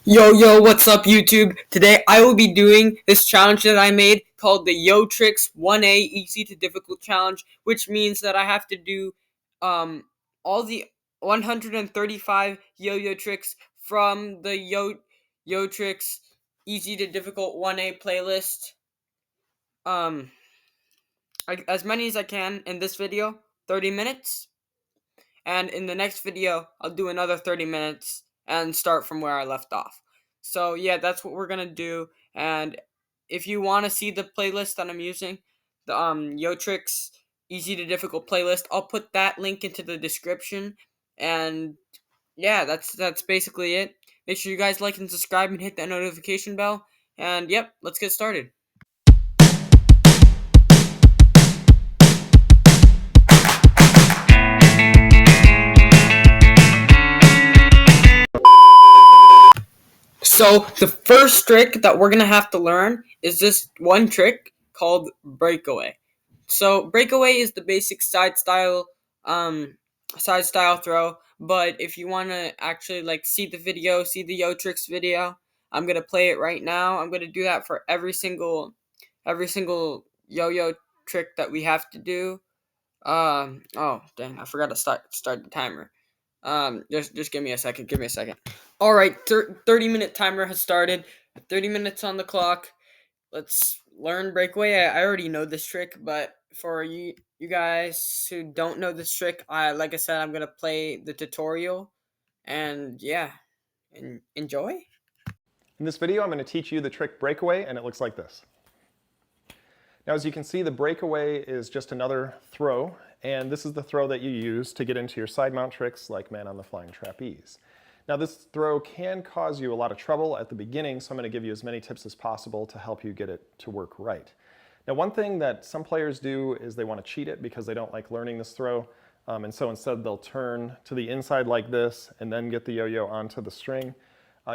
Yo, what's up, YouTube? Today I will be doing this challenge that I made called the Yo Tricks 1A Easy to Difficult Challenge, which means that I have to do all the 135 yo-yo tricks from the Yo Tricks Easy to Difficult 1A playlist. Um as many as I can in this video, 30 minutes. And in the next video, I'll do another 30 minutes and start from where I left off. So yeah, that's what we're gonna do. And if you want to see the playlist that I'm using, the Yotrix Easy to Difficult playlist, I'll put that link into the description. And yeah, that's basically it. Make sure you guys like and subscribe and hit that notification bell. And yep, let's get started. So the first trick that we're gonna have to learn is this one trick called breakaway. So breakaway is the basic side style throw. But if you wanna actually see the video, see the Yo Tricks video, I'm gonna play it right now. I'm gonna do that for every single yo-yo trick that we have to do. Oh dang, I forgot to start the timer. Just give me a second. Give me a second. All right, 30-minute timer has started. 30 minutes on the clock. Let's learn breakaway. I already know this trick, but for you guys who don't know this trick, like I said, I'm gonna play the tutorial, and yeah, enjoy. In this video, I'm going to teach you the trick breakaway, and it looks like this. Now, as you can see, the breakaway is just another throw, and this is the throw that you use to get into your side mount tricks like man on the flying trapeze. Now, this throw can cause you a lot of trouble at the beginning, so I'm going to give you as many tips as possible to help you get it to work right. Now, one thing that some players do is they want to cheat it because they don't like learning this throw, and so instead they'll turn to the inside like this and then get the yo-yo onto the string.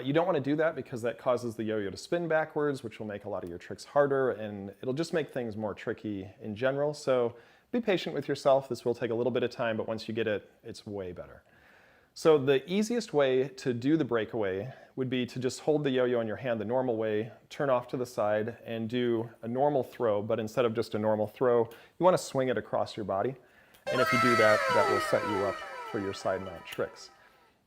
You don't want to do that because that causes the yo-yo to spin backwards, which will make a lot of your tricks harder, and it'll just make things more tricky in general. So be patient with yourself. This will take a little bit of time, but once you get it, it's way better. So the easiest way to do the breakaway would be to just hold the yo-yo in your hand the normal way, turn off to the side, and do a normal throw, but instead of just a normal throw, you want to swing it across your body. And if you do that, that will set you up for your side mount tricks.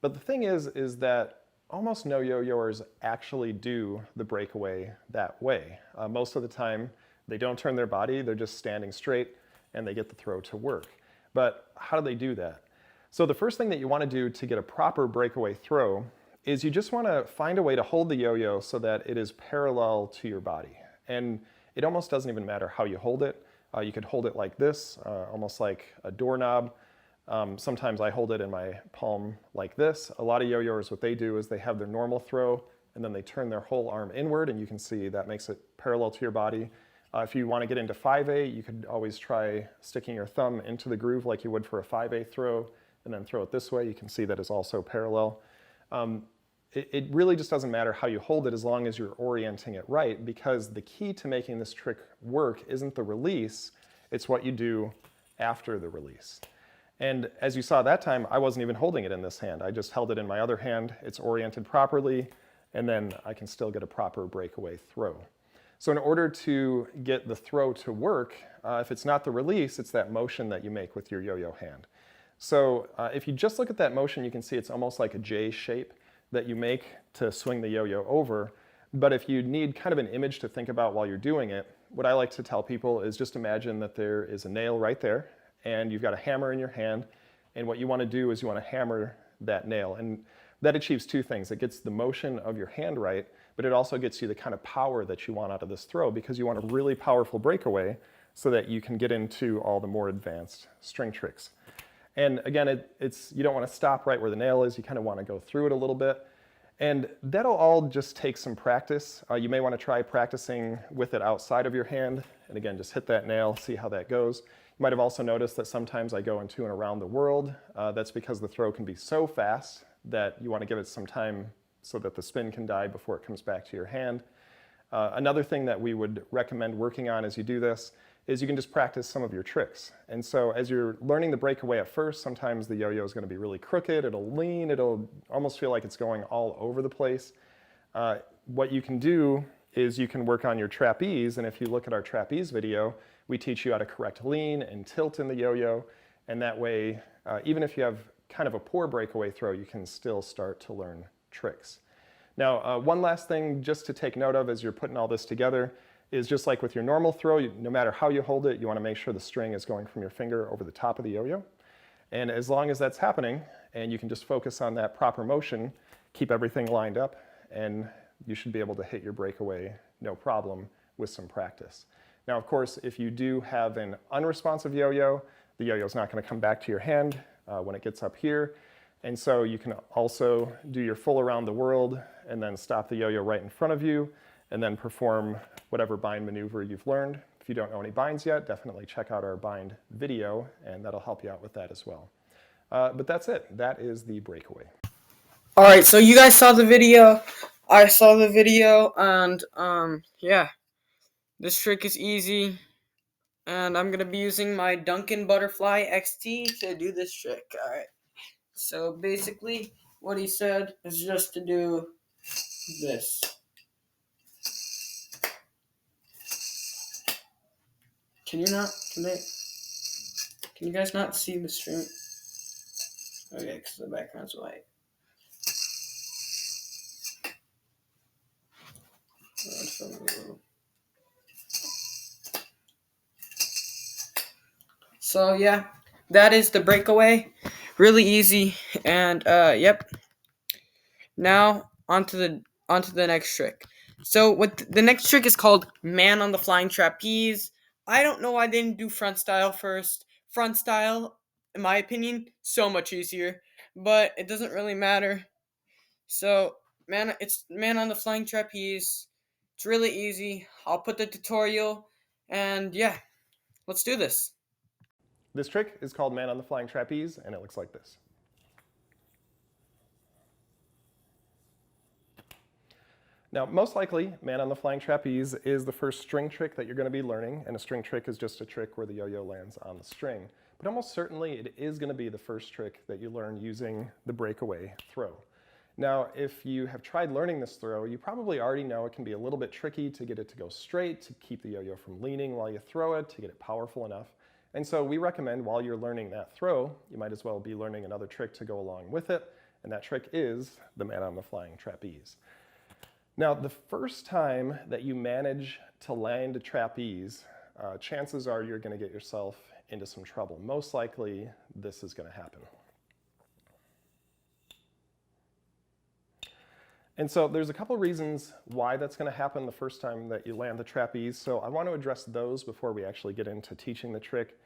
But the thing is that almost no yo-yoers actually do the breakaway that way. Most of the time, they don't turn their body, they're just standing straight, and they get the throw to work. But how do they do that? So the first thing that you want to do to get a proper breakaway throw is you just want to find a way to hold the yo-yo so that it is parallel to your body. And it almost doesn't even matter how you hold it. You could hold it like this, almost like a doorknob. Sometimes I hold it in my palm like this. A lot of yo-yoers, what they do is they have their normal throw and then they turn their whole arm inward, and you can see that makes it parallel to your body. If you want to get into 5A, you could always try sticking your thumb into the groove like you would for a 5A throw and then throw it this way. You can see that is also parallel. It really just doesn't matter how you hold it as long as you're orienting it right, because the key to making this trick work isn't the release, it's what you do after the release. And as you saw that time, I wasn't even holding it in this hand. I just held it in my other hand. It's oriented properly, and then I can still get a proper breakaway throw. So in order to get the throw to work, if it's not the release, it's that motion that you make with your yo-yo hand. So if you just look at that motion, you can see it's almost like a J shape that you make to swing the yo-yo over. But if you need kind of an image to think about while you're doing it, what I like to tell people is just imagine that there is a nail right there, and you've got a hammer in your hand, and what you want to do is you want to hammer that nail. And that achieves two things. It gets the motion of your hand right, but it also gets you the kind of power that you want out of this throw, because you want a really powerful breakaway so that you can get into all the more advanced string tricks. And again, you don't want to stop right where the nail is. You kind of want to go through it a little bit. And that'll all just take some practice. You may want to try practicing with it outside of your hand. And again, just hit that nail, see how that goes. You might have also noticed that sometimes I go into and around the world. That's because the throw can be so fast that you want to give it some time so that the spin can die before it comes back to your hand. Another thing that we would recommend working on as you do this is you can just practice some of your tricks. And so as you're learning the breakaway at first, sometimes the yo-yo is going to be really crooked, it'll lean, it'll almost feel like it's going all over the place. What you can do is you can work on your trapeze, and if you look at our trapeze video, we teach you how to correct lean and tilt in the yo-yo, and that way, even if you have kind of a poor breakaway throw, you can still start to learn tricks. Now, one last thing just to take note of as you're putting all this together is just like with your normal throw, no matter how you hold it, you want to make sure the string is going from your finger over the top of the yo-yo. And as long as that's happening, and you can just focus on that proper motion, keep everything lined up, and you should be able to hit your breakaway no problem with some practice. Now, of course, if you do have an unresponsive yo-yo, the yo-yo is not going to come back to your hand when it gets up here. And so you can also do your full around the world and then stop the yo-yo right in front of you and then perform whatever bind maneuver you've learned. If you don't know any binds yet, definitely check out our bind video and that'll help you out with that as well. But that's it. That is the breakaway. All right, so you guys saw the video. I saw the video, and yeah, this trick is easy, and I'm gonna be using my Duncan Butterfly XT to do this trick. All right. So basically, what he said is just to do this. Can you guys not see the string? Okay, because the background's white. So yeah, that is the breakaway. Really easy, and yep. Now onto the next trick. So what the next trick is called man on the flying trapeze. I don't know why they didn't do front style first. Front style, in my opinion, so much easier, but it doesn't really matter. So it's man on the flying trapeze. It's really easy. I'll put the tutorial, and yeah, let's do this. This trick is called man on the flying trapeze, and it looks like this. Now, most likely, man on the flying trapeze is the first string trick that you're going to be learning, and a string trick is just a trick where the yo-yo lands on the string. But almost certainly, it is going to be the first trick that you learn using the breakaway throw. Now, if you have tried learning this throw, you probably already know it can be a little bit tricky to get it to go straight, to keep the yo-yo from leaning while you throw it, to get it powerful enough. And so we recommend while you're learning that throw, you might as well be learning another trick to go along with it, and that trick is the man on the flying trapeze. Now, the first time that you manage to land a trapeze, chances are you're going to get yourself into some trouble. Most likely, this is going to happen. And so there's a couple reasons why that's going to happen the first time that you land the trapeze. So I want to address those before we actually get into teaching the trick,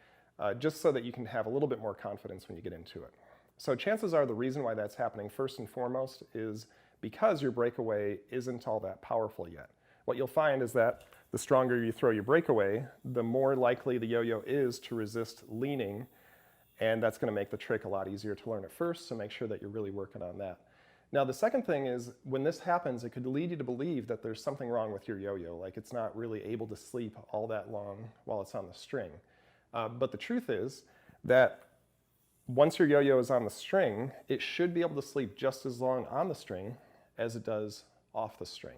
just so that you can have a little bit more confidence when you get into it. So chances are the reason why that's happening first and foremost is because your breakaway isn't all that powerful yet. What you'll find is that the stronger you throw your breakaway, the more likely the yo-yo is to resist leaning, and that's going to make the trick a lot easier to learn at first, so make sure that you're really working on that. Now, the second thing is, when this happens, it could lead you to believe that there's something wrong with your yo-yo, like it's not really able to sleep all that long while it's on the string. But the truth is that once your yo-yo is on the string, it should be able to sleep just as long on the string as it does off the string.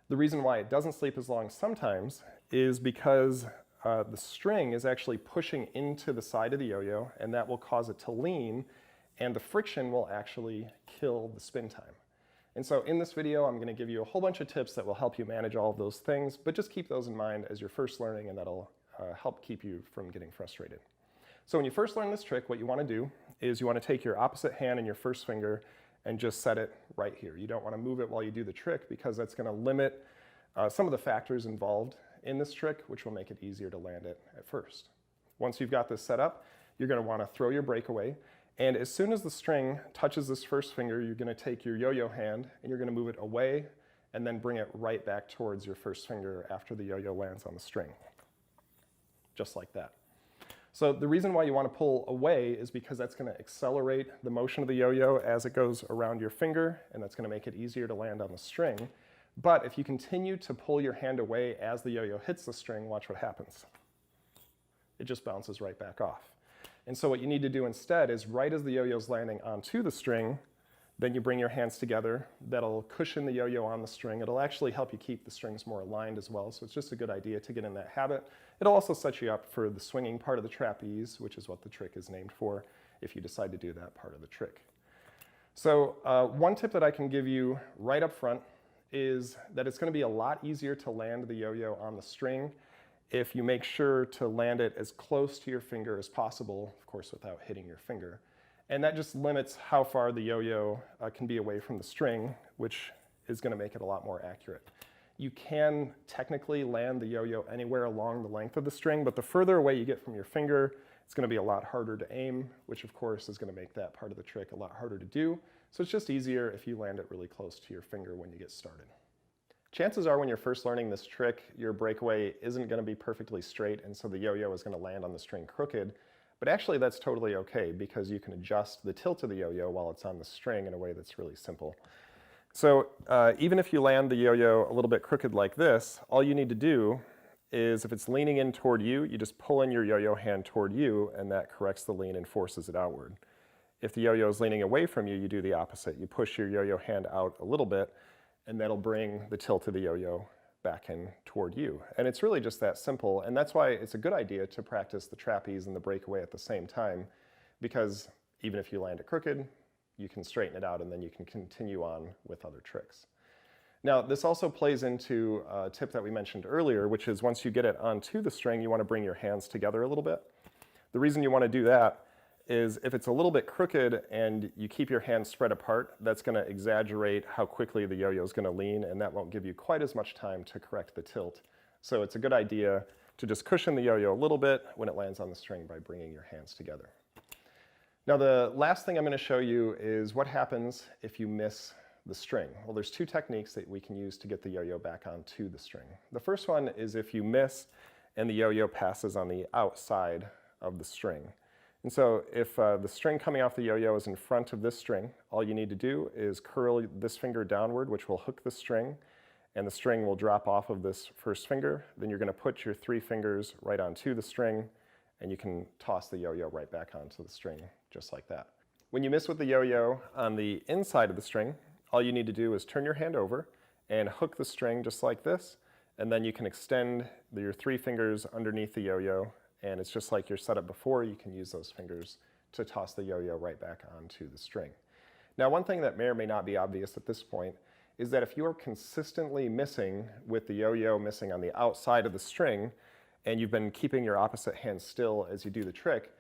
The reason why it doesn't sleep as long sometimes is because the string is actually pushing into the side of the yo-yo, and that will cause it to lean, and the friction will actually kill the spin time. And so in this video, I'm going to give you a whole bunch of tips that will help you manage all of those things, but just keep those in mind as you're first learning, and that'll help keep you from getting frustrated. So when you first learn this trick, what you want to do is you want to take your opposite hand and your first finger and just set it right here. You don't want to move it while you do the trick because that's going to limit some of the factors involved in this trick, which will make it easier to land it at first. Once you've got this set up, you're going to want to throw your breakaway, and as soon as the string touches this first finger, you're going to take your yo-yo hand and you're going to move it away and then bring it right back towards your first finger after the yo-yo lands on the string. Just like that. So the reason why you want to pull away is because that's going to accelerate the motion of the yo-yo as it goes around your finger, and that's going to make it easier to land on the string. But if you continue to pull your hand away as the yo-yo hits the string, watch what happens. It just bounces right back off. And so what you need to do instead is right as the yo-yo is landing onto the string, Then you bring your hands together. That'll cushion the yo-yo on the string. It'll actually help you keep the strings more aligned as well, so it's just a good idea to get in that habit. It'll also set you up for the swinging part of the trapeze, which is what the trick is named for, if you decide to do that part of the trick. So one tip that I can give you right up front is that it's going to be a lot easier to land the yo-yo on the string if you make sure to land it as close to your finger as possible, of course without hitting your finger. And that just limits how far the yo-yo can be away from the string, which is going to make it a lot more accurate. You can technically land the yo-yo anywhere along the length of the string, but the further away you get from your finger, it's going to be a lot harder to aim, which of course is going to make that part of the trick a lot harder to do. So it's just easier if you land it really close to your finger when you get started. Chances are when you're first learning this trick, your breakaway isn't going to be perfectly straight, and so the yo-yo is going to land on the string crooked. But actually that's totally okay because you can adjust the tilt of the yo-yo while it's on the string in a way that's really simple. So even if you land the yo-yo a little bit crooked like this, all you need to do is if it's leaning in toward you, you just pull in your yo-yo hand toward you and that corrects the lean and forces it outward. If the yo-yo is leaning away from you, you do the opposite. You push your yo-yo hand out a little bit and that'll bring the tilt of the yo-yo back in toward you. And it's really just that simple, and that's why it's a good idea to practice the trapeze and the breakaway at the same time, because even if you land it crooked, you can straighten it out and then you can continue on with other tricks. Now, this also plays into a tip that we mentioned earlier, which is once you get it onto the string, you want to bring your hands together a little bit. The reason you want to do that is if it's a little bit crooked and you keep your hands spread apart, that's going to exaggerate how quickly the yo-yo is going to lean, and that won't give you quite as much time to correct the tilt. So it's a good idea to just cushion the yo-yo a little bit when it lands on the string by bringing your hands together. Now the last thing I'm going to show you is what happens if you miss the string. Well, there's two techniques that we can use to get the yo-yo back onto the string. The first one is if you miss and the yo-yo passes on the outside of the string. And so if the string coming off the yo-yo is in front of this string, all you need to do is curl this finger downward, which will hook the string, and the string will drop off of this first finger. Then you're going to put your 3 fingers right onto the string, and you can toss the yo-yo right back onto the string, just like that. When you miss with the yo-yo on the inside of the string, all you need to do is turn your hand over and hook the string just like this, and then you can extend your 3 fingers underneath the yo-yo, and it's just like your setup before. You can use those fingers to toss the yo-yo right back onto the string. Now, one thing that may or may not be obvious at this point is that if you are consistently missing with the yo-yo missing on the outside of the string, and you've been keeping your opposite hand still as you do the trick,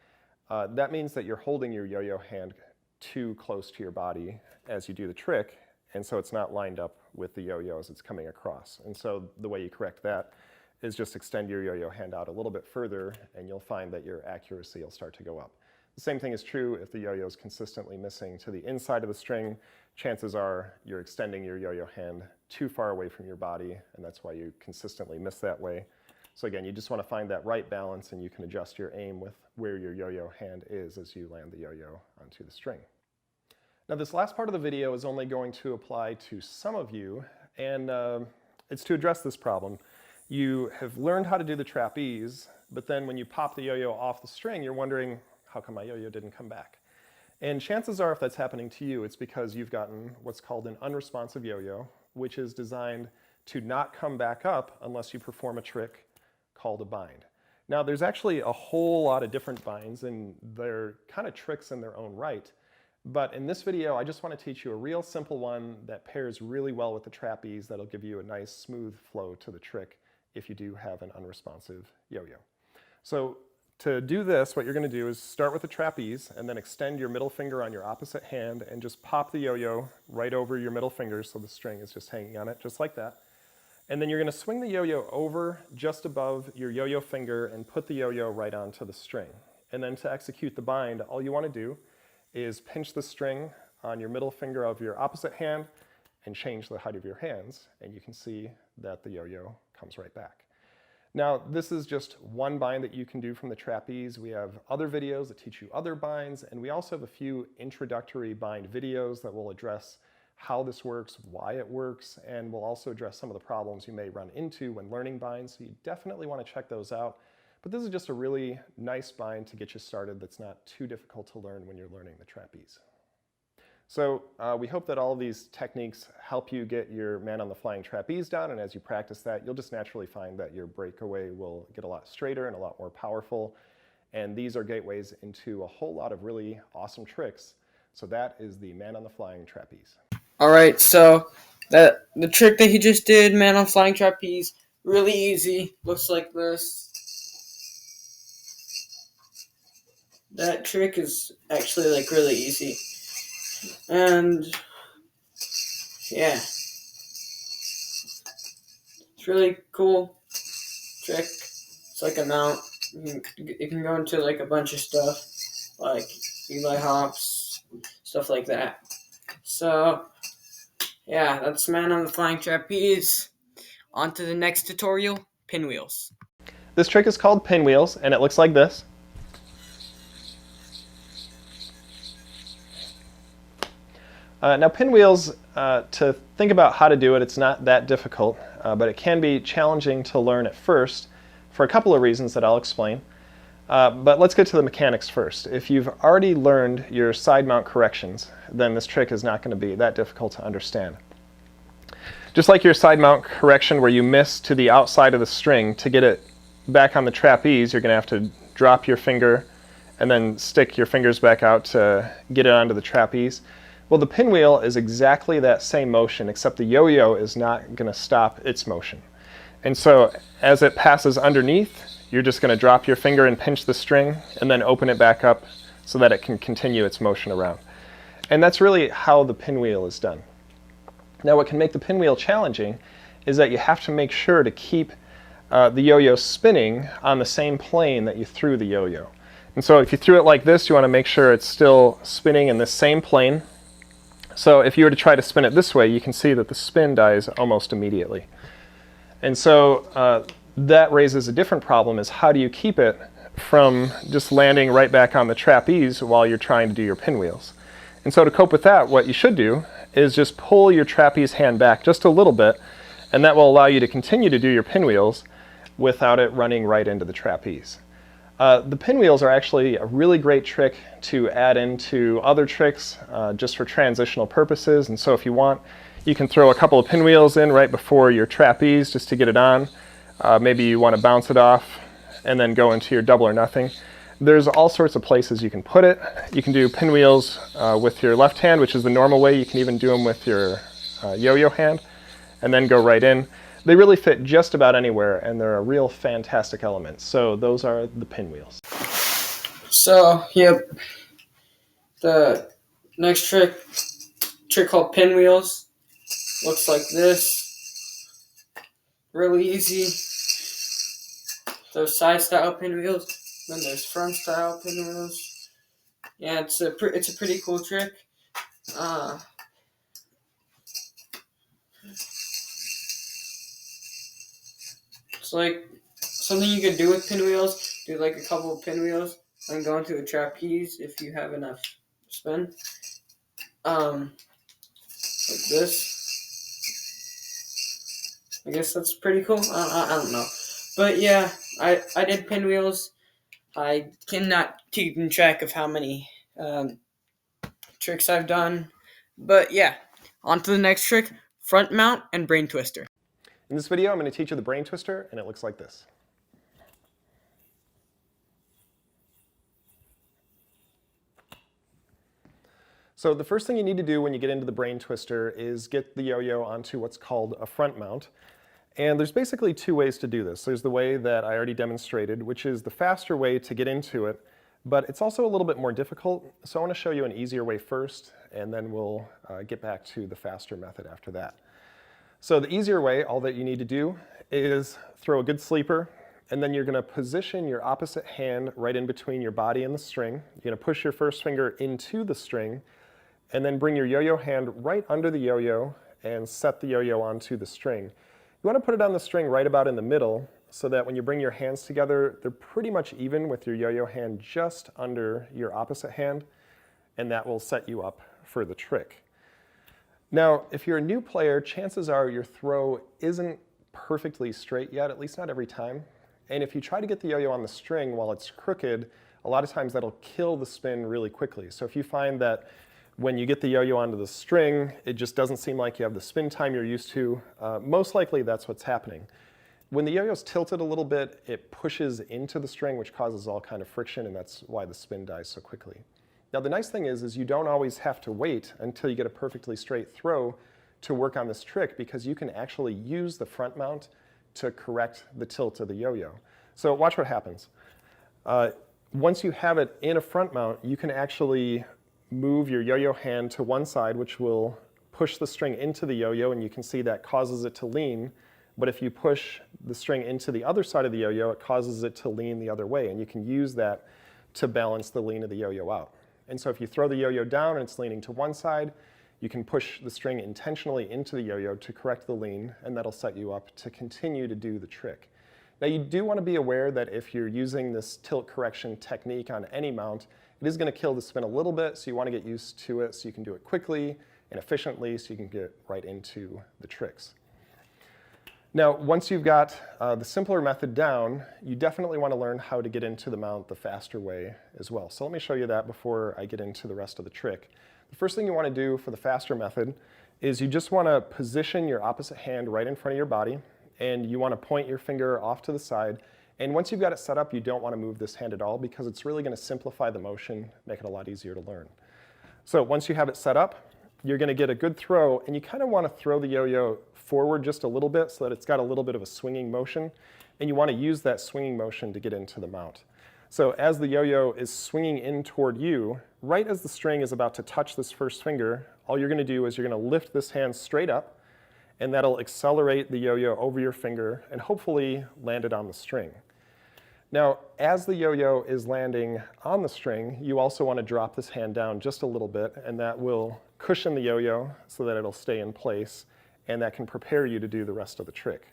that means that you're holding your yo-yo hand too close to your body as you do the trick, and so it's not lined up with the yo-yo as it's coming across. And so the way you correct that is just extend your yo-yo hand out a little bit further, and you'll find that your accuracy will start to go up. The same thing is true if the yo-yo is consistently missing to the inside of the string. Chances are you're extending your yo-yo hand too far away from your body, and that's why you consistently miss that way. So again, you just want to find that right balance, and you can adjust your aim with where your yo-yo hand is as you land the yo-yo onto the string. Now, this last part of the video is only going to apply to some of you, and it's to address this problem. You have learned how to do the trapeze, but then when you pop the yo-yo off the string, you're wondering, how come my yo-yo didn't come back? And chances are if that's happening to you, it's because you've gotten what's called an unresponsive yo-yo, which is designed to not come back up unless you perform a trick called a bind. Now, there's actually a whole lot of different binds, and they're kind of tricks in their own right. But in this video, I just want to teach you a real simple one that pairs really well with the trapeze that'll give you a nice smooth flow to the trick if you do have an unresponsive yo-yo. So to do this, what you're going to do is start with the trapeze and then extend your middle finger on your opposite hand and just pop the yo-yo right over your middle finger so the string is just hanging on it, just like that. And then you're going to swing the yo-yo over just above your yo-yo finger and put the yo-yo right onto the string. And then to execute the bind, all you want to do is pinch the string on your middle finger of your opposite hand and change the height of your hands, and you can see that the yo-yo comes right back. Now, this is just one bind that you can do from the trapeze. We have other videos that teach you other binds, and we also have a few introductory bind videos that will address how this works, why it works, and we'll also address some of the problems you may run into when learning binds, so you definitely want to check those out. But this is just a really nice bind to get you started that's not too difficult to learn when you're learning the trapeze. So we hope that all of these techniques help you get your man on the flying trapeze down, and as you practice that, you'll just naturally find that your breakaway will get a lot straighter and a lot more powerful. And these are gateways into a whole lot of really awesome tricks. So that is the man on the flying trapeze. All right, so the trick that he just did, man on flying trapeze, really easy. Looks like this. That trick is actually like really easy. And yeah, it's really cool trick. It's like a mount. It can go into like a bunch of stuff, like Eli hops, stuff like that. So yeah, that's man on the flying trapeze. On to the next tutorial, pinwheels. This trick is called pinwheels, and it looks like this. Now pinwheels, to think about how to do it, it's not that difficult, but it can be challenging to learn at first for a couple of reasons that I'll explain. But let's get to the mechanics first. If you've already learned your side mount corrections, then this trick is not going to be that difficult to understand. Just like your side mount correction where you miss to the outside of the string, to get it back on the trapeze, you're going to have to drop your finger and then stick your fingers back out to get it onto the trapeze. Well, the pinwheel is exactly that same motion, except the yo-yo is not going to stop its motion. And so as it passes underneath, you're just going to drop your finger and pinch the string and then open it back up so that it can continue its motion around. And that's really how the pinwheel is done. Now what can make the pinwheel challenging is that you have to make sure to keep the yo-yo spinning on the same plane that you threw the yo-yo. And so if you threw it like this, you want to make sure it's still spinning in this same plane. So if you were to try to spin it this way, you can see that the spin dies almost immediately. And so that raises a different problem, is how do you keep it from just landing right back on the trapeze while you're trying to do your pinwheels? And so to cope with that, what you should do is just pull your trapeze hand back just a little bit, and that will allow you to continue to do your pinwheels without it running right into the trapeze. The pinwheels are actually a really great trick to add into other tricks just for transitional purposes. And so if you want, you can throw a couple of pinwheels in right before your trapeze just to get it on. Maybe you want to bounce it off and then go into your double or nothing. There's all sorts of places you can put it. You can do pinwheels with your left hand, which is the normal way. You can even do them with your yo-yo hand and then go right in. They really fit just about anywhere, and they're a real fantastic element. So those are the pinwheels. So, yep, the next trick called pinwheels, looks like this. Really easy. There's side style pinwheels, then there's front style pinwheels. Yeah, it's a pretty cool trick. It's like something you could do with pinwheels. Do like a couple of pinwheels and go into a trapeze if you have enough spin. Like this. I guess that's pretty cool. I don't know, but yeah, I did pinwheels. I cannot keep in track of how many tricks I've done, but yeah. On to the next trick: front mount and brain twister. In this video, I'm going to teach you the brain twister, and it looks like this. So the first thing you need to do when you get into the brain twister is get the yo-yo onto what's called a front mount. And there's basically two ways to do this. There's the way that I already demonstrated, which is the faster way to get into it, but it's also a little bit more difficult. So I want to show you an easier way first, and then we'll get back to the faster method after that. So the easier way, all that you need to do is throw a good sleeper, and then you're going to position your opposite hand right in between your body and the string. You're going to push your first finger into the string, and then bring your yo-yo hand right under the yo-yo and set the yo-yo onto the string. You want to put it on the string right about in the middle so that when you bring your hands together, they're pretty much even with your yo-yo hand just under your opposite hand, and that will set you up for the trick. Now, if you're a new player, chances are your throw isn't perfectly straight yet, at least not every time. And if you try to get the yo-yo on the string while it's crooked, a lot of times that'll kill the spin really quickly. So if you find that When you get the yo-yo onto the string, it just doesn't seem like you have the spin time you're used to. Most likely that's what's happening. When the yo-yo's tilted a little bit, it pushes into the string, which causes all kind of friction, and that's why the spin dies so quickly. Now the nice thing is you don't always have to wait until you get a perfectly straight throw to work on this trick, because you can actually use the front mount to correct the tilt of the yo-yo. So watch what happens. Once you have it in a front mount, you can actually move your yo-yo hand to one side, which will push the string into the yo-yo, and you can see that causes it to lean. But if you push the string into the other side of the yo-yo, it causes it to lean the other way, and you can use that to balance the lean of the yo-yo out. And so if you throw the yo-yo down and it's leaning to one side, you can push the string intentionally into the yo-yo to correct the lean, and that'll set you up to continue to do the trick. Now you do want to be aware that if you're using this tilt correction technique on any mount, it is going to kill the spin a little bit, so you want to get used to it so you can do it quickly and efficiently so you can get right into the tricks. Now, once you've got the simpler method down, you definitely want to learn how to get into the mount the faster way as well. So let me show you that before I get into the rest of the trick. The first thing you want to do for the faster method is you just want to position your opposite hand right in front of your body, and you want to point your finger off to the side. And once you've got it set up, you don't want to move this hand at all, because it's really going to simplify the motion, make it a lot easier to learn. So once you have it set up, you're going to get a good throw, and you kind of want to throw the yo-yo forward just a little bit so that it's got a little bit of a swinging motion, and you want to use that swinging motion to get into the mount. So as the yo-yo is swinging in toward you, right as the string is about to touch this first finger, all you're going to do is you're going to lift this hand straight up, and that'll accelerate the yo-yo over your finger and hopefully land it on the string. Now, as the yo-yo is landing on the string, you also want to drop this hand down just a little bit, and that will cushion the yo-yo so that it'll stay in place, and that can prepare you to do the rest of the trick.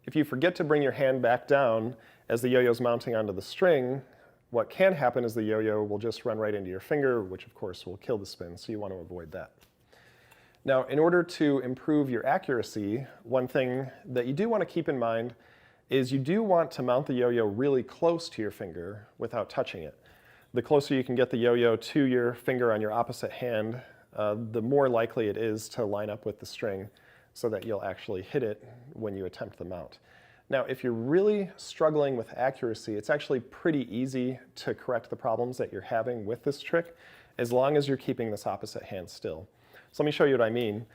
If you forget to bring your hand back down as the yo-yo is mounting onto the string, what can happen is the yo-yo will just run right into your finger, which of course will kill the spin, so you want to avoid that. Now, in order to improve your accuracy, one thing that you do want to keep in mind is you do want to mount the yo-yo really close to your finger without touching it. The closer you can get the yo-yo to your finger on your opposite hand, the more likely it is to line up with the string so that you'll actually hit it when you attempt the mount. Now, if you're really struggling with accuracy, it's actually pretty easy to correct the problems that you're having with this trick, as long as you're keeping this opposite hand still. So let me show you what I mean.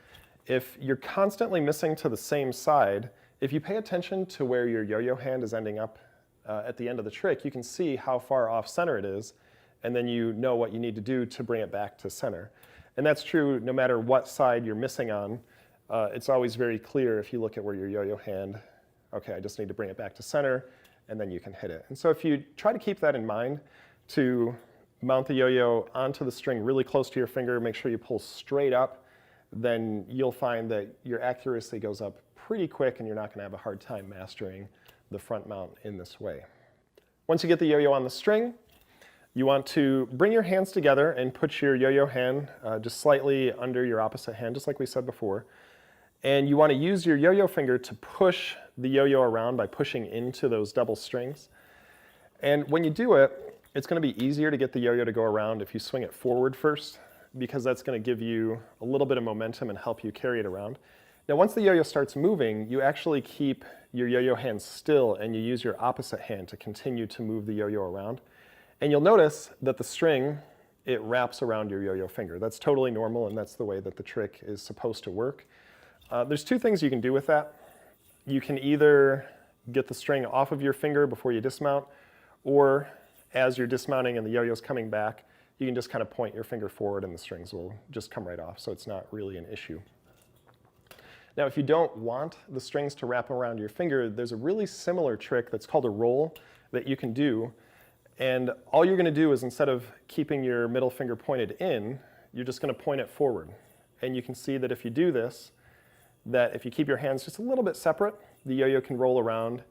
If you're constantly missing to the same side, if you pay attention to where your yo-yo hand is ending up at the end of the trick, you can see how far off center it is, and then you know what you need to do to bring it back to center. And that's true no matter what side you're missing on. It's always very clear if you look at where your yo-yo hand, okay, I just need to bring it back to center, and then you can hit it. And so if you try to keep that in mind, to mount the yo-yo onto the string really close to your finger, make sure you pull straight up, then you'll find that your accuracy goes up pretty quick, and you're not going to have a hard time mastering the front mount in this way. Once you get the yo-yo on the string, you want to bring your hands together and put your yo-yo hand just slightly under your opposite hand, just like we said before. And you want to use your yo-yo finger to push the yo-yo around by pushing into those double strings. And when you do it, it's going to be easier to get the yo-yo to go around if you swing it forward first, because that's going to give you a little bit of momentum and help you carry it around. Now, once the yo-yo starts moving, you actually keep your yo-yo hand still, and you use your opposite hand to continue to move the yo-yo around. And you'll notice that the string, it wraps around your yo-yo finger. That's totally normal, and that's the way that the trick is supposed to work. There's two things you can do with that. You can either get the string off of your finger before you dismount, or as you're dismounting and the yo-yo's coming back, you can just kind of point your finger forward and the strings will just come right off, so it's not really an issue. Now, if you don't want the strings to wrap around your finger, there's a really similar trick that's called a roll that you can do. And all you're going to do is, instead of keeping your middle finger pointed in, you're just going to point it forward. And you can see that if you do this, that if you keep your hands just a little bit separate, the yo-yo can roll around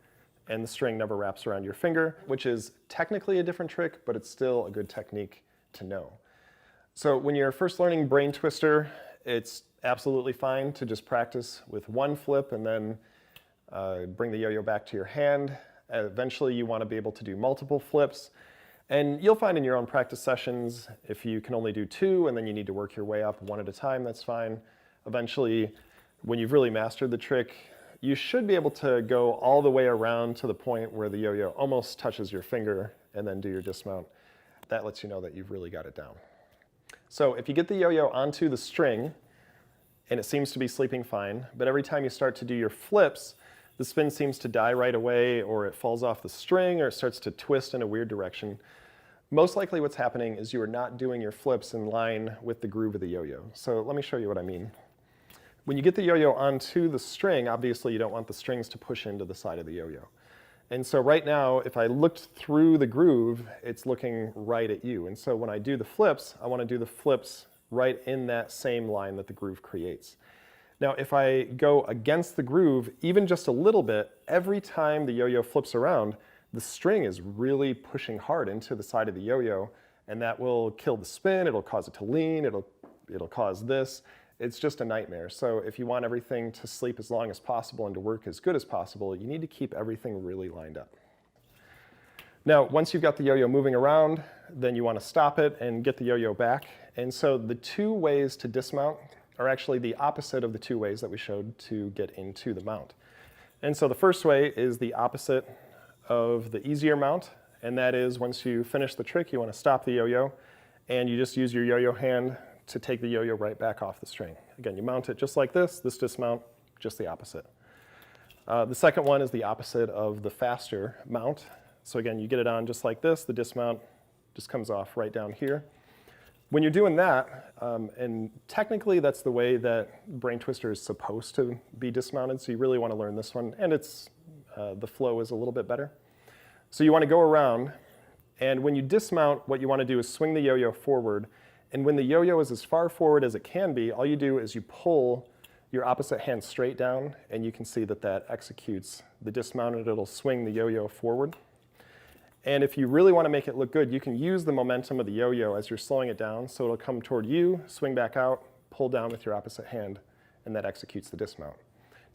and the string never wraps around your finger, which is technically a different trick, but it's still a good technique to know. So when you're first learning brain twister, it's absolutely fine to just practice with one flip and then bring the yo-yo back to your hand. Eventually you want to be able to do multiple flips. And you'll find in your own practice sessions, if you can only do 2 and then you need to work your way up 1 at a time, that's fine. Eventually, when you've really mastered the trick, you should be able to go all the way around to the point where the yo-yo almost touches your finger and then do your dismount. That lets you know that you've really got it down. So if you get the yo-yo onto the string and it seems to be sleeping fine, but every time you start to do your flips, the spin seems to die right away, or it falls off the string, or it starts to twist in a weird direction, most likely what's happening is you are not doing your flips in line with the groove of the yo-yo. So let me show you what I mean. When you get the yo-yo onto the string, obviously you don't want the strings to push into the side of the yo-yo. And so right now, if I looked through the groove, it's looking right at you. And so when I do the flips, I want to do the flips right in that same line that the groove creates. Now, if I go against the groove, even just a little bit, every time the yo-yo flips around, the string is really pushing hard into the side of the yo-yo, and that will kill the spin, it'll cause it to lean, it'll cause this. It's just a nightmare. So if you want everything to sleep as long as possible and to work as good as possible, you need to keep everything really lined up. Now, once you've got the yo-yo moving around, then you want to stop it and get the yo-yo back. And so the 2 ways to dismount are actually the opposite of the 2 ways that we showed to get into the mount. And so the first way is the opposite of the easier mount, and that is once you finish the trick, you want to stop the yo-yo, and you just use your yo-yo hand to take the yo-yo right back off the string. Again, you mount it just like this dismount, just the opposite. The second one is the opposite of the faster mount. So again, you get it on just like this, the dismount just comes off right down here. When you're doing that, and technically that's the way that Brain Twister is supposed to be dismounted, so you really want to learn this one, and it's the flow is a little bit better. So you want to go around, and when you dismount, what you want to do is swing the yo-yo forward. And when the yo-yo is as far forward as it can be, all you do is you pull your opposite hand straight down, and you can see that that executes the dismount, and it'll swing the yo-yo forward. And if you really want to make it look good, you can use the momentum of the yo-yo as you're slowing it down, so it'll come toward you, swing back out, pull down with your opposite hand, and that executes the dismount.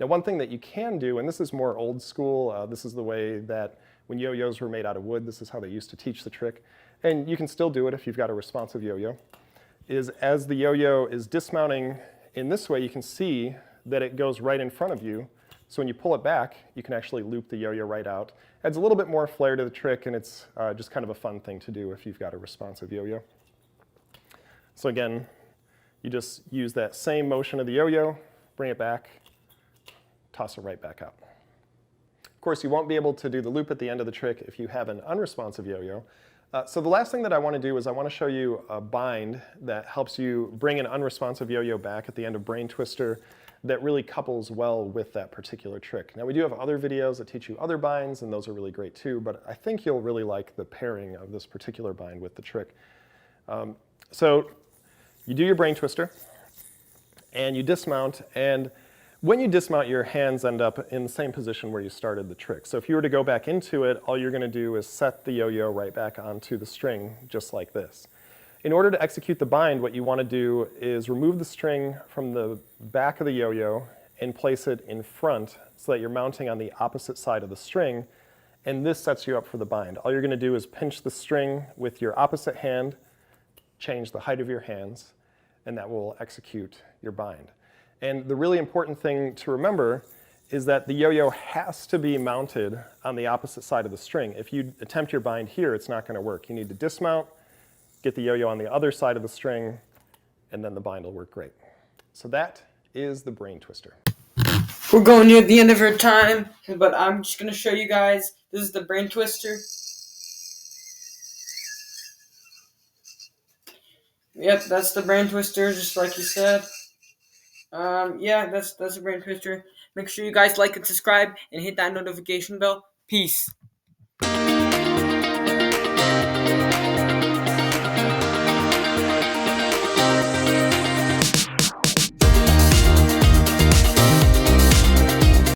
Now, one thing that you can do, and this is more old school, this is the way that when yo-yos were made out of wood, this is how they used to teach the trick, and you can still do it if you've got a responsive yo-yo, is as the yo-yo is dismounting in this way, you can see that it goes right in front of you. So when you pull it back, you can actually loop the yo-yo right out. Adds a little bit more flair to the trick, and it's just kind of a fun thing to do if you've got a responsive yo-yo. So again, you just use that same motion of the yo-yo, bring it back, toss it right back out. Of course, you won't be able to do the loop at the end of the trick if you have an unresponsive yo-yo. So the last thing that I want to do is I want to show you a bind that helps you bring an unresponsive yo-yo back at the end of Brain Twister that really couples well with that particular trick. Now, we do have other videos that teach you other binds, and those are really great too, but I think you'll really like the pairing of this particular bind with the trick. So you do your Brain Twister, and you dismount, and when you dismount, your hands end up in the same position where you started the trick. So if you were to go back into it, all you're going to do is set the yo-yo right back onto the string, just like this. In order to execute the bind, what you want to do is remove the string from the back of the yo-yo and place it in front so that you're mounting on the opposite side of the string, and this sets you up for the bind. All you're going to do is pinch the string with your opposite hand, change the height of your hands, and that will execute your bind. And the really important thing to remember is that the yo-yo has to be mounted on the opposite side of the string. If you attempt your bind here, it's not going to work. You need to dismount, get the yo-yo on the other side of the string, and then the bind will work great. So that is the Brain Twister. We're going near the end of our time, but I'm just going to show you guys. This is the Brain Twister. Yep, that's the Brain Twister, just like you said. Yeah, that's a Brain Twister. Make sure you guys like and subscribe and hit that notification bell. Peace.